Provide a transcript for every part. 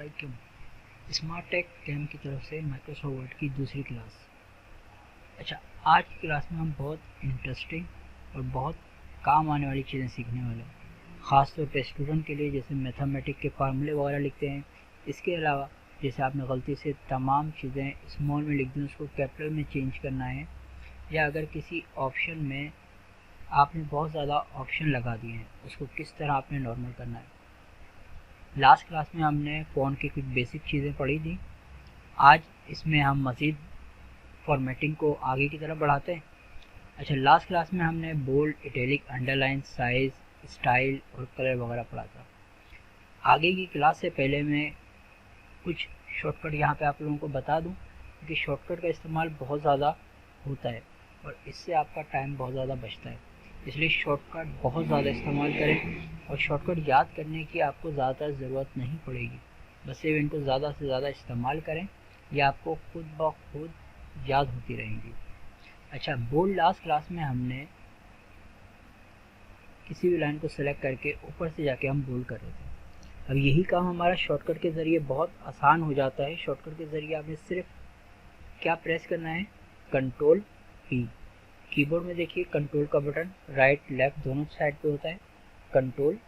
Welcome smart take cam की तरफ से माइक्रोसॉफ्ट वर्ड की दूसरी क्लास। अच्छा, आज की क्लास में हम बहुत इंटरेस्टिंग और बहुत काम आने वाली चीज़ें सीखने वाले हैं, ख़ास तौर पे स्टूडेंट के लिए, जैसे मैथमेटिक के फार्मूले वगैरह लिखते हैं। इसके अलावा जैसे आपने गलती से तमाम चीज़ें स्मॉल में लिख दी, उसको कैपिटल में चेंज करना है, या अगर किसी ऑप्शन में आपने बहुत ज़्यादा ऑप्शन लगा दिए हैं, उसको किस तरह आपने नॉर्मल करना है। लास्ट क्लास में हमने फ़ॉन्ट की कुछ बेसिक चीज़ें पढ़ी थी। आज इसमें हम मज़ीद फॉर्मेटिंग को आगे की तरफ बढ़ाते हैं। अच्छा, लास्ट क्लास में हमने bold, italic, underline, size, style और कलर वगैरह पढ़ा था। आगे की क्लास से पहले मैं कुछ शॉर्टकट यहाँ पे आप लोगों को बता दूँ, क्योंकि शॉर्टकट का इस्तेमाल बहुत ज़्यादा होता है और इससे आपका टाइम बहुत ज़्यादा बचता है। इसलिए शॉर्टकट बहुत ज़्यादा इस्तेमाल करें, और शॉर्टकट याद करने की आपको ज़्यादा ज़रूरत नहीं पड़ेगी, बस सिर्फ इनको ज़्यादा से ज़्यादा इस्तेमाल करें, ये आपको खुद ब खुद याद होती रहेंगी। अच्छा, बोल्ड लास्ट क्लास में हमने किसी भी लाइन को सेलेक्ट करके ऊपर से जाके हम बोल्ड कर रहे थे। अब यही काम हमारा शॉर्टकट के ज़रिए बहुत आसान हो जाता है। शॉर्टकट के ज़रिए आपने सिर्फ क्या प्रेस करना है, कंट्रोल पी। कीबोर्ड में देखिए कंट्रोल का बटन राइट लेफ्ट दोनों साइड पे होता है, कंट्रोल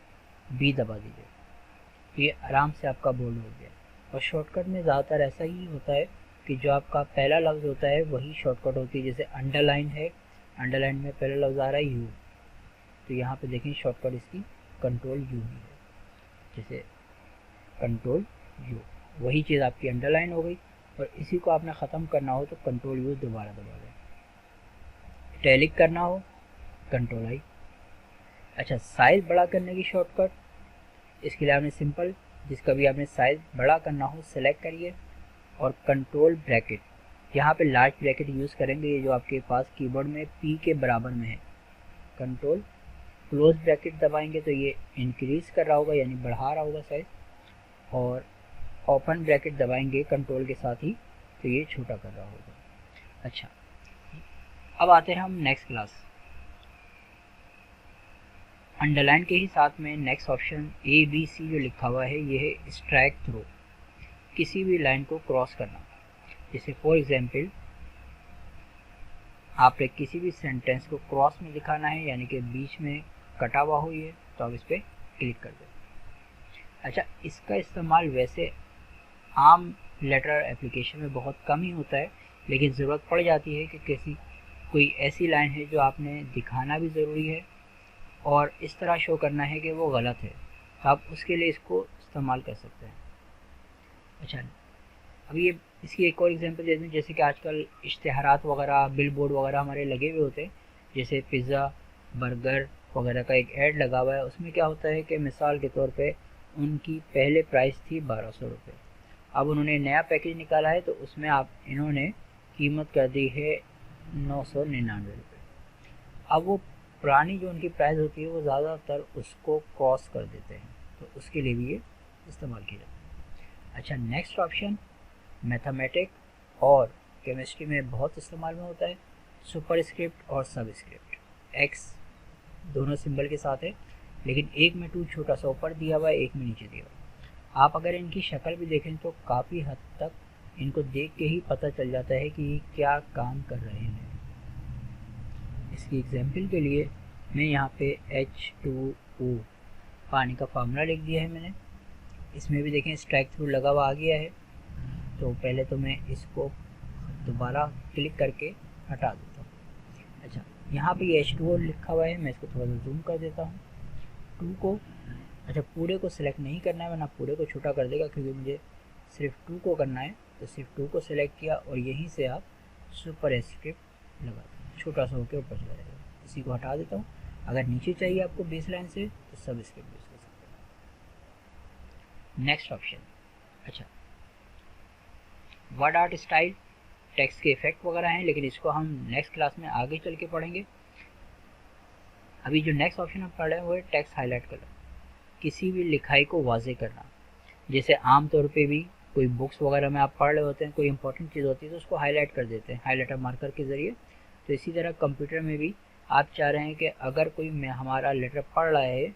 बी दबा दीजिए, तो ये आराम से आपका बोल्ड हो गया। और शॉर्टकट में ज़्यादातर ऐसा ही होता है कि जो आपका पहला लफ्ज़ होता है वही शॉर्टकट होती है। जैसे अंडरलाइन है, अंडरलाइन में पहला लफ्ज़ आ रहा है यू, तो यहाँ पे देखें शॉर्टकट इसकी कंट्रोल यू ही है। जैसे कंट्रोल यू, वही चीज़ आपकी अंडरलाइन हो गई, और इसी को आपने ख़त्म करना हो तो कंट्रोल यू दोबारा दबा दें। इटैलिक करना हो कंट्रोल आई। अच्छा, साइज़ बड़ा करने की शॉर्टकट, इसके लिए आपने सिंपल, जिसका भी आपने साइज़ बड़ा करना हो सेलेक्ट करिए और कंट्रोल ब्रैकेट, यहाँ पे लार्ज ब्रैकेट यूज़ करेंगे, ये जो आपके पास कीबोर्ड में पी के बराबर में है। कंट्रोल क्लोज ब्रैकेट दबाएंगे तो ये इंक्रीज़ कर रहा होगा, यानी बढ़ा रहा होगा साइज़, और ओपन ब्रैकेट दबाएंगे कंट्रोल के साथ ही तो ये छोटा कर रहा होगा। अच्छा, अब आते हैं हम नेक्स्ट क्लास। अंडरलाइन के ही साथ में next option A B C जो लिखा हुआ है, ये है स्ट्राइक थ्रू, किसी भी लाइन को क्रॉस करना। जैसे फॉर एग्जाम्पल आपने किसी भी सेंटेंस को क्रॉस में दिखाना है, यानी कि बीच में कटा हुआ हो ये, तो आप इस पर क्लिक कर दें। अच्छा, इसका इस्तेमाल वैसे आम लेटर एप्लीकेशन में बहुत कम ही होता है, लेकिन ज़रूरत पड़ जाती है कि कोई ऐसी लाइन है जो आपने दिखाना भी ज़रूरी है और इस तरह शो करना है कि वो गलत है, तो आप उसके लिए इसको इस्तेमाल कर सकते हैं। अच्छा, अभी ये इसकी एक और एग्जांपल दे दूँ, जैसे कि आजकल इश्तिहारात वगैरह, बिल बोर्ड वगैरह हमारे लगे हुए होते हैं, जैसे पिज़्ज़ा, बर्गर वगैरह का एक ऐड लगा हुआ है। उसमें क्या होता है कि मिसाल के तौर पे उनकी पहले प्राइस थी 1200 रुपये, अब उन्होंने नया पैकेज निकाला है तो उसमें इन्होंने कीमत कर दी है 999 रुपये। अब वो पुरानी जो उनकी प्राइस होती है वो ज़्यादातर उसको क्रॉस कर देते हैं, तो उसके लिए भी ये इस्तेमाल किया जाता है। अच्छा, नेक्स्ट ऑप्शन मैथमेटिक और केमिस्ट्री में बहुत इस्तेमाल में होता है, सुपरस्क्रिप्ट और सबस्क्रिप्ट। एक्स दोनों सिंबल के साथ है, लेकिन एक में टू छोटा सा ऊपर दिया हुआ है, एक में नीचे दिया हुआ है। आप अगर इनकी शक्ल भी देखें तो काफ़ी हद तक इनको देख के ही पता चल जाता है कि ये क्या काम कर रहे हैं। इसकी एग्जाम्पल के लिए मैं यहाँ पे H2O पानी का फार्मूला लिख दिया है मैंने। इसमें भी देखें स्ट्राइक थ्रू लगा हुआ आ गया है, तो पहले तो मैं इसको दोबारा क्लिक करके हटा देता हूँ। अच्छा, यहाँ पे ये H2O लिखा हुआ है, मैं इसको थोड़ा सा जूम कर देता हूँ। टू को, अच्छा पूरे को सिलेक्ट नहीं करना है, वरना पूरे को छोटा कर देगा, क्योंकि मुझे सिर्फ टू को करना है, तो सिर्फ टू को सिलेक्ट किया और यहीं से आप सुपर स्क्रिप्ट लगा दें, छोटा सा होकर ऊपर चला जाएगा। इसी को हटा देता हूँ। अगर नीचे चाहिए आपको बेस लाइन से तो सब स्क्रिप्ट यूज़ कर सकते हैं। नेक्स्ट ऑप्शन, अच्छा वर्ड आर्ट स्टाइल, टेक्स्ट के इफेक्ट वगैरह हैं, लेकिन इसको हम नेक्स्ट क्लास में आगे चल के पढ़ेंगे। अभी जो नेक्स्ट ऑप्शन हम पढ़ रहे हैं वो है टेक्स्ट हाईलाइट कलर, किसी भी लिखाई को वाजे करना। जैसे आम तौर पे भी कोई बुक्स वगैरह में आप पढ़ रहे होते हैं, कोई इंपॉर्टेंट चीज़ होती है तो उसको हाईलाइट कर देते हैं हाईलाइटर मार्कर के ज़रिए। तो इसी तरह कंप्यूटर में भी आप चाह रहे हैं कि अगर कोई हमारा लेटर पढ़ रहा है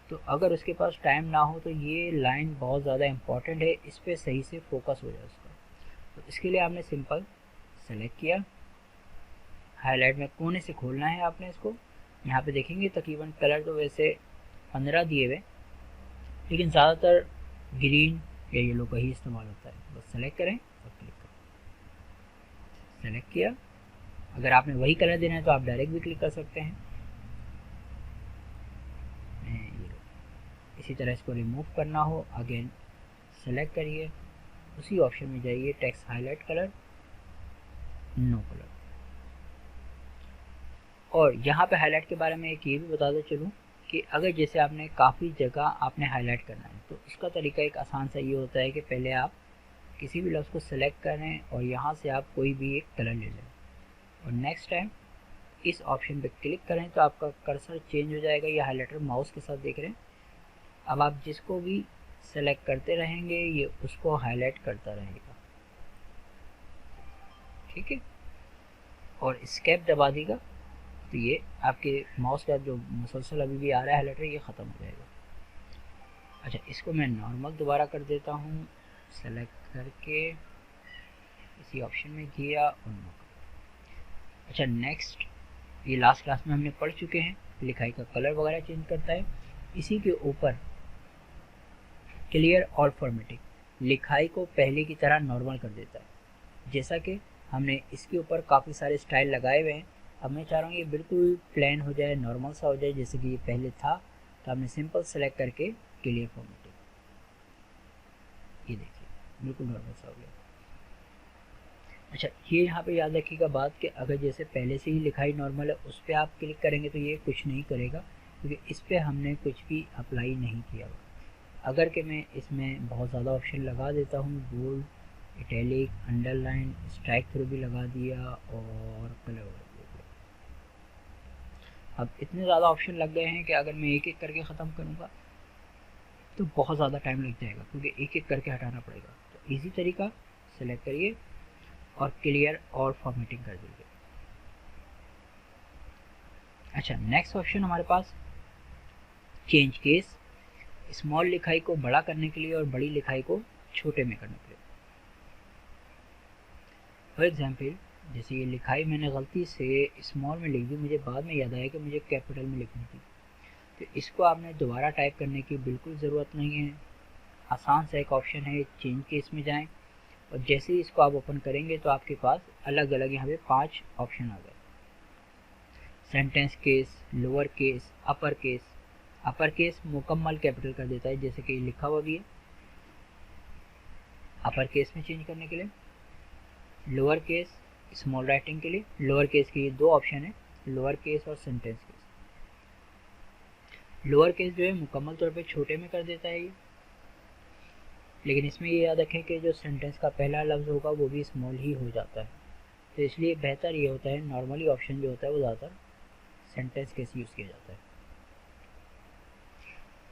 तो अगर उसके पास टाइम ना हो तो ये लाइन बहुत ज़्यादा इम्पॉर्टेंट है, इस पर सही से फोकस हो जाए उसका। तो इसके लिए आपने सिंपल सेलेक्ट किया, हाईलाइट में कोने से खोलना है आपने इसको। यहाँ पे देखेंगे तकरीबन कलर तो वैसे 15 दिए हुए, लेकिन ज़्यादातर ग्रीन या येलो का ही इस्तेमाल होता है। बस सेलेक्ट करें और क्लिक करें, सेलेक्ट किया। अगर आपने वही कलर देना है तो आप डायरेक्ट भी क्लिक कर सकते हैं। इसी तरह इसको रिमूव करना हो, अगेन सेलेक्ट करिए, उसी ऑप्शन में जाइए, text highlight colour, no colour. और यहाँ पे हाईलाइट के बारे में एक ये भी बता दो चलूँ कि अगर जैसे आपने काफ़ी जगह आपने हाईलाइट करना है तो उसका तरीका एक आसान सा ये होता है कि पहले आप किसी भी लफ्ज़ को सेलेक्ट करें और यहाँ से आप कोई भी एक कलर ले लें और नेक्स्ट टाइम इस ऑप्शन पे क्लिक करें तो आपका कर्सर चेंज हो जाएगा। ये हाईलाइटर माउस के साथ देख रहे हैं। अब आप जिसको भी सेलेक्ट करते रहेंगे ये उसको हाईलाइट करता रहेगा, ठीक है। और एस्केप दबा देगा तो ये आपके माउस का जो मुसलसल अभी भी आ रहा है हाईलाइटर ये ख़त्म हो जाएगा। अच्छा, इसको मैं नॉर्मल दोबारा कर देता हूँ, सेलेक्ट करके इसी ऑप्शन में किया और नो। अच्छा, नेक्स्ट, ये लास्ट क्लास में हमने पढ़ चुके हैं, लिखाई का कलर वगैरह चेंज करता है। इसी के ऊपर क्लियर और फॉर्मेटिंग, लिखाई को पहले की तरह नॉर्मल कर देता है। जैसा कि हमने इसके ऊपर काफ़ी सारे स्टाइल लगाए हुए हैं, अब मैं चाह रहा हूँ ये बिल्कुल प्लेन हो जाए, नॉर्मल सा हो जाए जैसे कि ये पहले था। तो हमने सिंपल सेलेक्ट करके क्लियर फॉर्मेटिंग, ये देखिए बिल्कुल नॉर्मल सा हो गया। अच्छा, ये यहाँ पे याद रखिएगा बात कि अगर जैसे पहले से ही लिखाई नॉर्मल है उस पर आप क्लिक करेंगे तो ये कुछ नहीं करेगा, क्योंकि इस पर हमने कुछ भी अप्लाई नहीं किया हुआ। अगर कि मैं इसमें बहुत ज़्यादा ऑप्शन लगा देता हूँ, bold, italic, underline, strike through भी लगा दिया और कलर लगा दिया, अब इतने ज़्यादा ऑप्शन लग गए हैं कि अगर मैं एक एक करके ख़त्म करूँगा तो बहुत ज़्यादा टाइम लग जाएगा, क्योंकि एक एक करके हटाना पड़ेगा। तो इजी तरीका, सेलेक्ट करिए और क्लियर और फॉर्मेटिंग कर दीजिए। अच्छा, नेक्स्ट ऑप्शन हमारे पास चेंज केस, स्मॉल लिखाई को बड़ा करने के लिए और बड़ी लिखाई को छोटे में करने के लिए। फॉर एग्जाम्पल, जैसे ये लिखाई मैंने गलती से स्मॉल में लिख दी, मुझे बाद में याद आया कि मुझे कैपिटल में लिखनी थी, तो इसको आपने दोबारा टाइप करने की बिल्कुल ज़रूरत नहीं है। आसान सा एक ऑप्शन है, चेंज केस में जाएं और जैसे ही इसको आप ओपन करेंगे तो आपके पास अलग अलग यहाँ पे 5 ऑप्शन आ गए। Sentence case, lower case, upper case. Upper case मुकम्मल कैपिटल कर देता है, जैसे कि लिखा हुआ भी है, अपर केस में चेंज करने के लिए। लोअर केस स्मॉल राइटिंग के लिए, लोअर केस के ये 2 ऑप्शन है, लोअर केस और सेंटेंस केस। लोअर केस जो है मुकम्मल तौर पे छोटे में कर देता है ये, लेकिन इसमें ये याद रखें कि जो सेंटेंस का पहला लफ्ज़ होगा वो भी स्मॉल ही हो जाता है, तो इसलिए बेहतर ये होता है, नॉर्मली ऑप्शन जो होता है वो ज़्यादातर सेंटेंस केस यूज़ किया जाता है।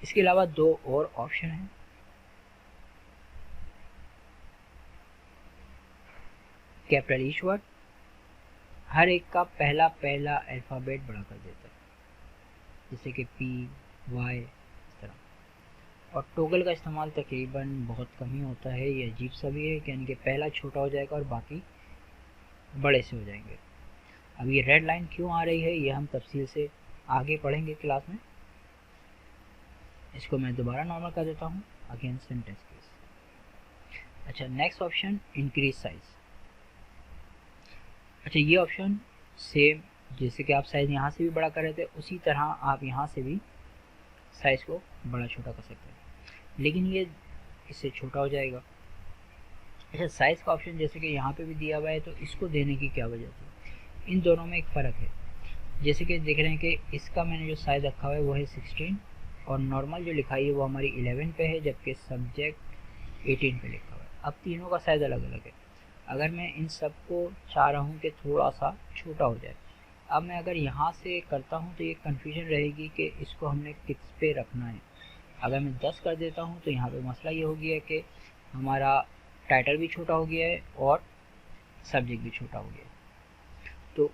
इसके अलावा 2 और ऑप्शन हैं, कैपिटल ईच वर्ड, हर एक का पहला अल्फ़ाबेट बड़ा कर देता है, जैसे कि P, Y, इस तरह। और टोगल का इस्तेमाल तकरीबन बहुत कम ही होता है, ये अजीब सा भी है, यानी कि पहला छोटा हो जाएगा और बाकी बड़े से हो जाएंगे। अब ये रेड लाइन क्यों आ रही है ये हम तफसील से आगे पढ़ेंगे क्लास में। इसको मैं दोबारा नॉर्मल कर देता हूँ, अगेन सेंटेंस केस। अच्छा, नेक्स्ट ऑप्शन इंक्रीज साइज। अच्छा, ये ऑप्शन सेम, जैसे कि आप साइज़ यहाँ से भी बड़ा कर रहे थे उसी तरह आप यहाँ से भी साइज़ को बड़ा छोटा कर सकते हैं, लेकिन ये इससे छोटा हो जाएगा। अच्छा, साइज़ का ऑप्शन जैसे कि यहाँ पे भी दिया हुआ है, तो इसको देने की क्या वजह थी? इन दोनों में एक फ़र्क है, जैसे कि देख रहे हैं कि इसका मैंने जो साइज़ रखा हुआ है वो है 16 और नॉर्मल जो लिखाई है वो हमारी 11 पे है, जबकि सब्जेक्ट 18 पे लिखा हुआ है। अब तीनों का साइज़ अलग अलग है। अगर मैं इन सब को चाह रहा हूँ कि थोड़ा सा छोटा हो जाए, अब मैं अगर यहाँ से करता हूँ तो ये कन्फ्यूजन रहेगी कि इसको हमने किस पे रखना है। अगर मैं 10 कर देता हूँ तो यहाँ पे मसला ये हो गया कि हमारा टाइटल भी छोटा हो गया है और सब्जेक्ट भी छोटा हो गया है। तो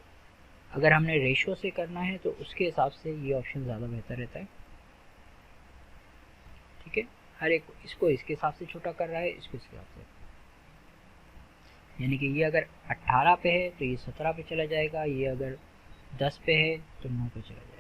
अगर हमने रेशो से करना है तो उसके हिसाब से ये ऑप्शन ज़्यादा बेहतर रहता है। हर एक इसको इसके हिसाब से छोटा कर रहा है, इसको इसके हिसाब से। यानी कि ये अगर 18 पे है तो ये 17 पे चला जाएगा, ये अगर 10 पे है तो 9 पे चला जाएगा।